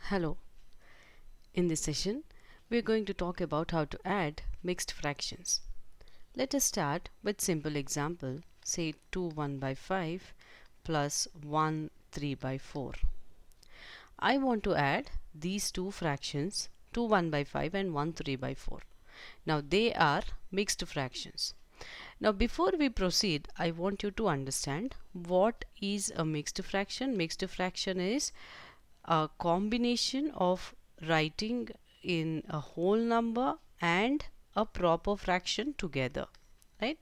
Hello. In this session, we are going to talk about how to add mixed fractions. Let us start with simple example, say 2 1 by 5 plus 1 3 by 4. I want to add these two fractions, 2 1 by 5 and 1 3 by 4. Now they are mixed fractions. Now before we proceed, I want you to understand what is a mixed fraction. Mixed fraction is a combination of writing in a whole number and a proper fraction together, right?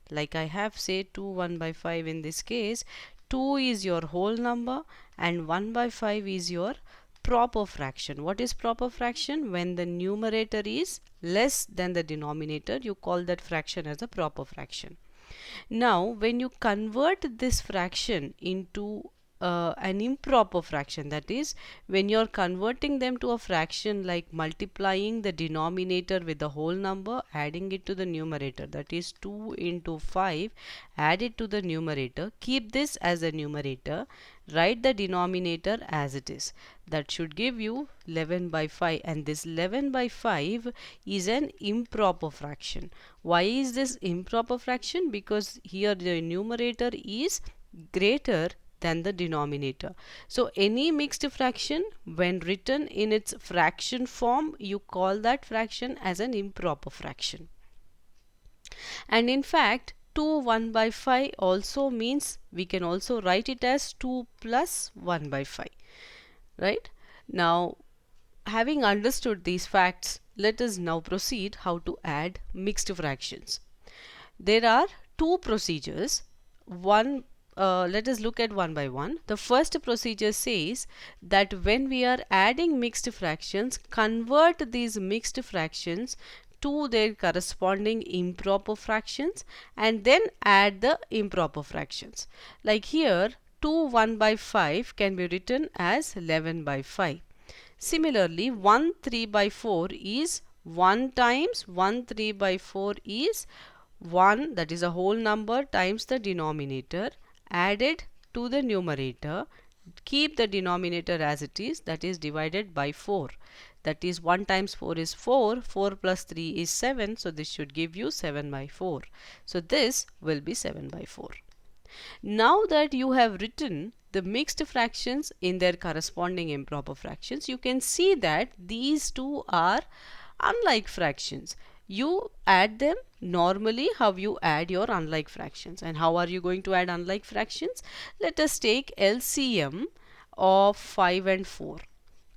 Like I have say 2 1 by 5 in this case. 2 is your whole number and 1 by 5 is your proper fraction. What is proper fraction? When the numerator is less than the denominator, you call that fraction as a proper fraction. Now, when you convert this fraction into an improper fraction, that is, when you're converting them to a fraction like multiplying the denominator with the whole number, adding it to the numerator, that is 2 into 5, add it to the numerator, keep this as a numerator, write the denominator as it is. That should give you 11 by 5, and this 11 by 5 is an improper fraction. Why is this improper fraction? Because here the numerator is greater than the denominator. So any mixed fraction, when written in its fraction form, you call that fraction as an improper fraction. And in fact, 2 1 by 5 also means we can also write it as 2 plus 1 by 5, right? Now, having understood these facts, let us now proceed how to add mixed fractions. There are two procedures. Let us look at one by one. The first procedure says that when we are adding mixed fractions, convert these mixed fractions to their corresponding improper fractions and then add the improper fractions. Like here, 2 1 by 5 can be written as 11 by 5. Similarly, 1 3 by 4 is 1 times 1 3 by 4 is 1, that is a whole number, times the denominator, added to the numerator, keep the denominator as it is, that is divided by 4. That is 1 times 4 is 4, 4 plus 3 is 7, so this should give you 7 by 4. So this will be 7 by 4. Now that you have written the mixed fractions in their corresponding improper fractions, you can see that these two are unlike fractions. You add them normally how you add your unlike fractions. And how are you going to add unlike fractions? Let us take LCM of 5 and 4.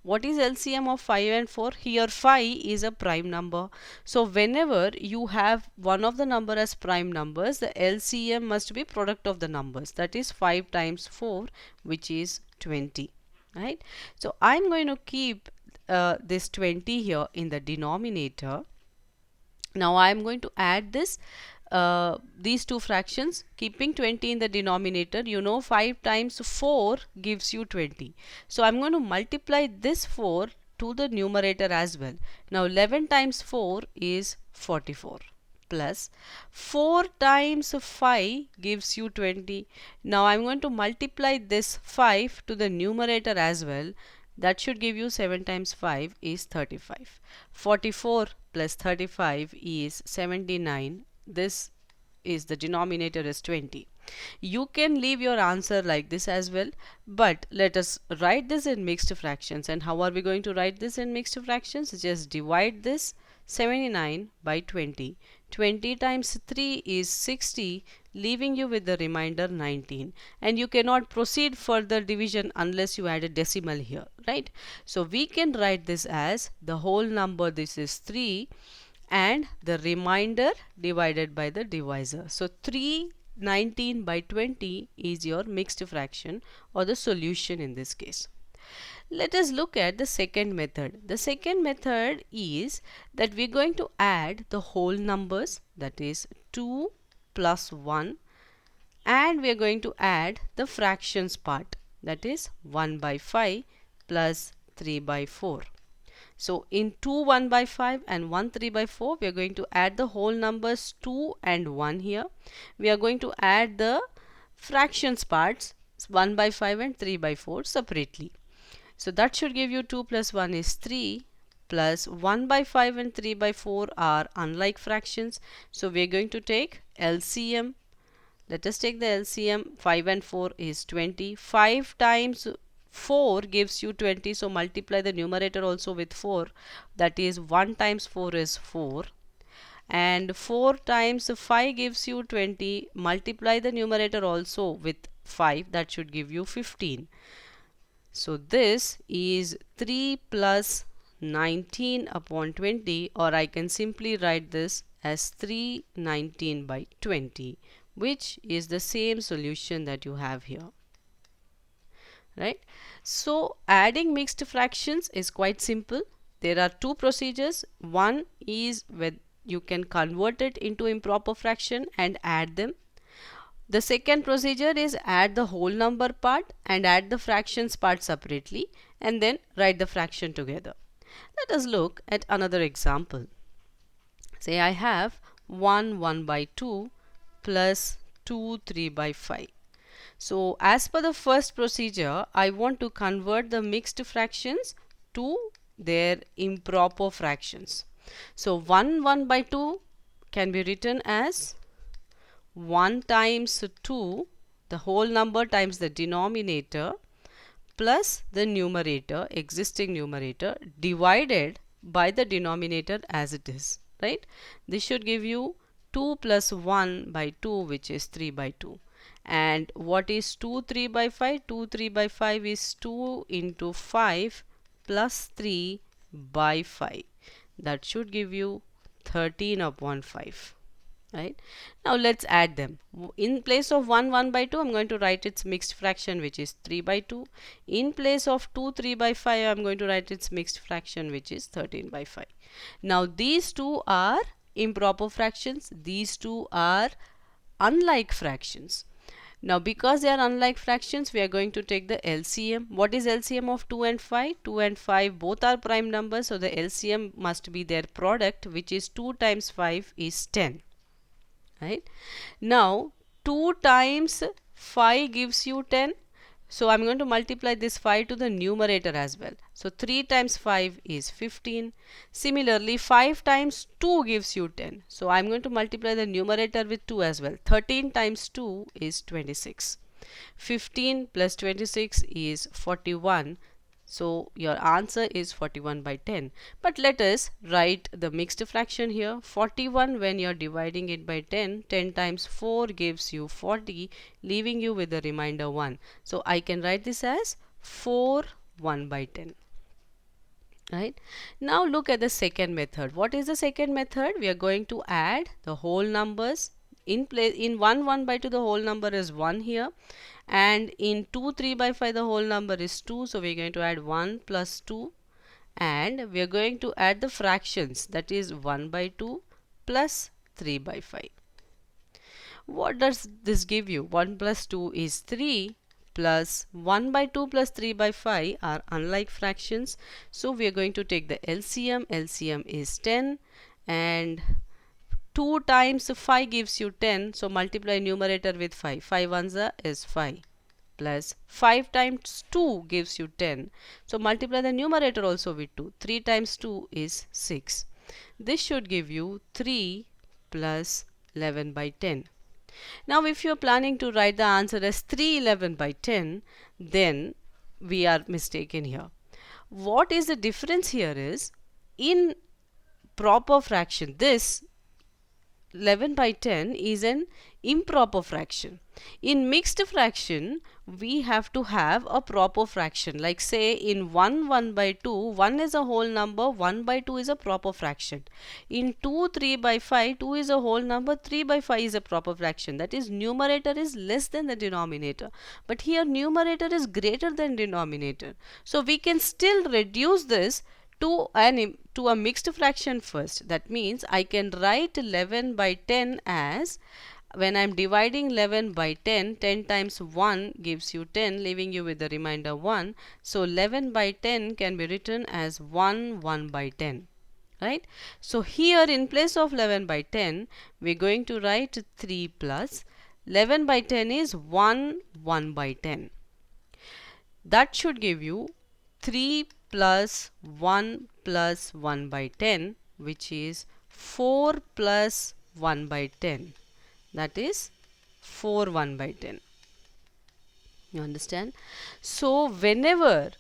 What is LCM of 5 and 4? Here 5 is a prime number. So whenever you have one of the number as prime numbers, the LCM must be product of the numbers. That is 5 times 4, which is 20. Right? So I'm going to keep this 20 here in the denominator. Now I am going to add these two fractions, keeping 20 in the denominator. You know 5 times 4 gives you 20. So I'm going to multiply this 4 to the numerator as well. Now 11 times 4 is 44 plus 4 times 5 gives you 20. Now I'm going to multiply this 5 to the numerator as well. That should give you 7 times 5 is 35. 44 plus 35 is 79. This is the denominator is 20. You can leave your answer like this as well, but let us write this in mixed fractions. And how are we going to write this in mixed fractions? Just divide this 79 by 20. 20 times 3 is 60, leaving you with the remainder 19. And you cannot proceed further division unless you add a decimal here, right? So we can write this as the whole number, this is 3, and the remainder divided by the divisor. So 319 by 20 is your mixed fraction or the solution in this case. Let us look at the second method. The second method is that we're going to add the whole numbers, that is 2 plus 1, and we're going to add the fractions part, that is 1 by 5 plus 3 by 4. So in 2 1 by 5 and 1 3 by 4, we are going to add the whole numbers 2 and 1 here. We are going to add the fractions parts 1 by 5 and 3 by 4 separately. So that should give you 2 plus 1 is 3, plus 1 by 5 and 3 by 4 are unlike fractions. So we are going to take LCM. Let us take the LCM. 5 and 4 is 20. 5 times 4 gives you 20. So multiply the numerator also with 4. That is 1 times 4 is 4. And 4 times 5 gives you 20. Multiply the numerator also with 5. That should give you 15. So this is 3 plus 19 upon 20, or I can simply write this as 319 by 20, which is the same solution that you have here. Right? So adding mixed fractions is quite simple. There are two procedures. One is when you can convert it into improper fraction and add them. The second procedure is add the whole number part and add the fractions part separately and then write the fraction together. Let us look at another example. Say I have 1 by 2 plus 2 3 by 5. So as per the first procedure, I want to convert the mixed fractions to their improper fractions. So 1 by 2 can be written as 1 times 2, the whole number times the denominator, plus the numerator, existing numerator, divided by the denominator as it is, right? This should give you 2 plus 1 by 2, which is 3 by 2. And what is 2 3 by 5? 2 3 by 5 is 2 into 5 plus 3 by 5. That should give you 13 upon 5. Right? Now let's add them. In place of 1 by 2, I'm going to write its mixed fraction, which is 3 by 2. In place of 2 3 by 5, I'm going to write its mixed fraction, which is 13 by 5. Now these two are improper fractions. These two are unlike fractions. Now because they are unlike fractions, we are going to take the LCM. What is LCM of 2 and 5? 2 and 5 both are prime numbers, so the LCM must be their product, which is 2 times 5 is 10. Right? Now 2 times 5 gives you 10. So I'm going to multiply this 5 to the numerator as well. So 3 times 5 is 15. Similarly, 5 times 2 gives you 10. So I'm going to multiply the numerator with 2 as well. 13 times 2 is 26. 15 plus 26 is 41. So your answer is 41 by 10. But let us write the mixed fraction here. 41, when you're dividing it by 10, 10 times 4 gives you 40, leaving you with the remainder 1. So I can write this as 4 1 by 10. Right? Now look at the second method. What is the second method? We are going to add the whole numbers. In 1 by 2, the whole number is 1 here, and in 2 3 by 5 the whole number is 2. So we are going to add 1 plus 2, and we are going to add the fractions, that is 1 by 2 plus 3 by 5. What does this give you? 1 plus 2 is 3, plus 1 by 2 plus 3 by 5 are unlike fractions. So we are going to take the LCM. LCM is 10, and 2 times 5 gives you 10. So multiply numerator with 5. 5 ones is 5, plus 5 times 2 gives you 10. So multiply the numerator also with 2. 3 times 2 is 6. This should give you 3 plus 11 by 10. Now if you are planning to write the answer as 311 by 10, then we are mistaken here. What is the difference here is, in proper fraction, this 11 by 10 is an improper fraction. In mixed fraction, we have to have a proper fraction. Like say in 1 by 2, 1 is a whole number, 1 by 2 is a proper fraction. In 2 3 by 5, 2 is a whole number, 3 by 5 is a proper fraction. That is, numerator is less than the denominator. But here numerator is greater than denominator. So we can still reduce this to a mixed fraction first. That means I can write 11 by 10 as, when I am dividing 11 by 10, 10 times 1 gives you 10, leaving you with the remainder 1. So 11 by 10 can be written as 1 by 10. Right? So here in place of 11 by 10, we are going to write 3 plus 11 by 10 is 1 by 10. That should give you 3 plus 1 plus 1 by 10, which is 4 plus 1 by 10. That is 4 1 by 10. You understand? So whenever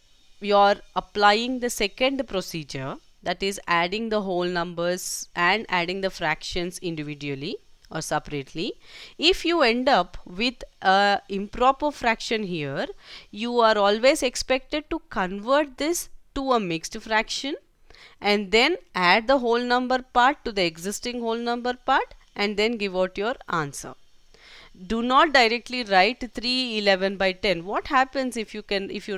you're applying the second procedure, that is adding the whole numbers and adding the fractions individually or separately, if you end up with a improper fraction here, you are always expected to convert this to a mixed fraction and then add the whole number part to the existing whole number part and then give out your answer. Do not directly write 311 by 10. What happens if you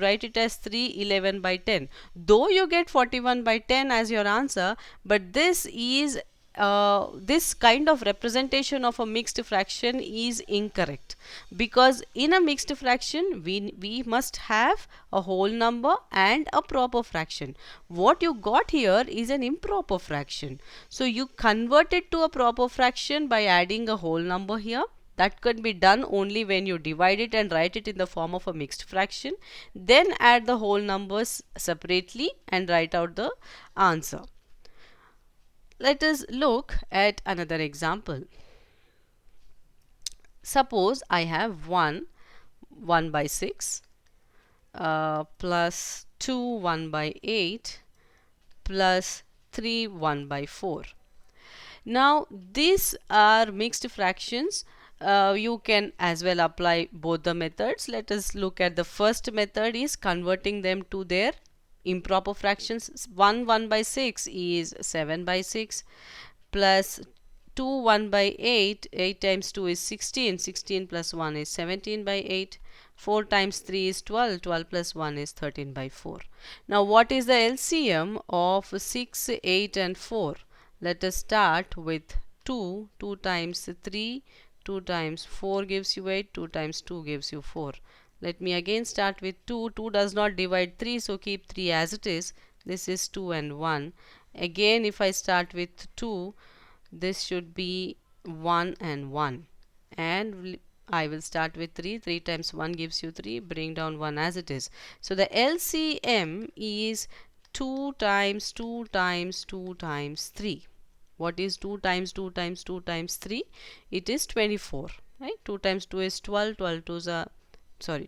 write it as 311 by 10? Though you get 41 by 10 as your answer, but this is this kind of representation of a mixed fraction is incorrect, because in a mixed fraction we must have a whole number and a proper fraction. What you got here is an improper fraction, so you convert it to a proper fraction by adding a whole number here. That can be done only when you divide it and write it in the form of a mixed fraction. Then add the whole numbers separately and write out the answer. Let us look at another example. Suppose I have 1 by 6 plus 2 1 by 8 plus 3 1 by 4. Now these are mixed fractions. You can as well apply both the methods. Let us look at the first method, is converting them to their improper fractions. 1 by 6 is 7 by 6 plus 2 1 by 8. 8 times 2 is 16. 16 plus 1 is 17 by 8. 4 times 3 is 12. 12 plus 1 is 13 by 4. Now what is the LCM of 6, 8 and 4? Let us start with 2. 2 times 3, 2 times 4 gives you 8, 2 times 2 gives you 4. Let me again start with 2. 2 does not divide 3, so keep 3 as it is. This is 2 and 1. Again, if I start with 2, this should be 1 and 1. And I will start with 3. 3 times 1 gives you 3. Bring down 1 as it is. So the LCM is 2 times 2 times 2 times 3. What is 2 times 2 times 2 times 3? It is 24, right? 2 times 2 is 12, 12 2 is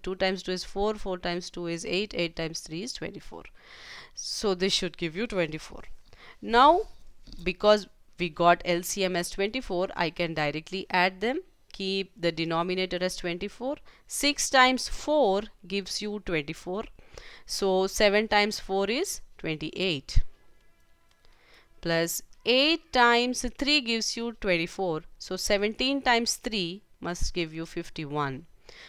2 times 2 is 4, 4 times 2 is 8, 8 times 3 is 24. So this should give you 24. Now, because we got LCM as 24, I can directly add them. Keep the denominator as 24. 6 times 4 gives you 24. So 7 times 4 is 28. Plus 8 times 3 gives you 24. So 17 times 3 must give you 51.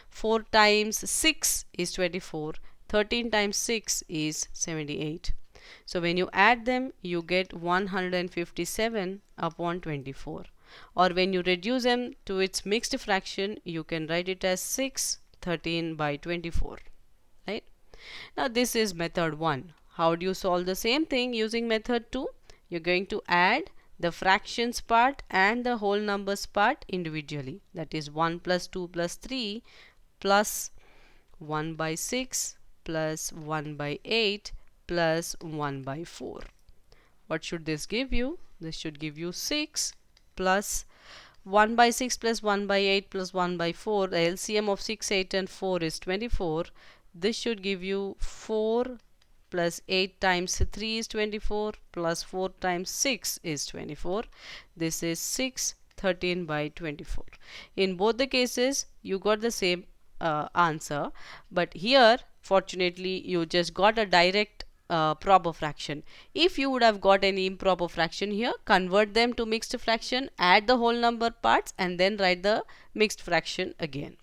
4 times 6 is 24. 13 times 6 is 78. So when you add them, you get 157 upon 24. Or when you reduce them to its mixed fraction, you can write it as 6 13 by 24. Right? Now this is method 1. How do you solve the same thing using method 2? You're going to add the fractions part and the whole numbers part individually. That is 1 plus 2 plus 3 plus 1 by 6 plus 1 by 8 plus 1 by 4. What should this give you? This should give you 6 plus 1 by 6 plus 1 by 8 plus 1 by 4. The LCM of 6, 8 and 4 is 24. This should give you 4 plus 8 times 3 is 24 plus 4 times 6 is 24. This is 6 13 by 24. In both the cases, you got the same answer, but here fortunately you just got a direct proper fraction. If you would have got any improper fraction here, convert them to mixed fraction, add the whole number parts and then write the mixed fraction again.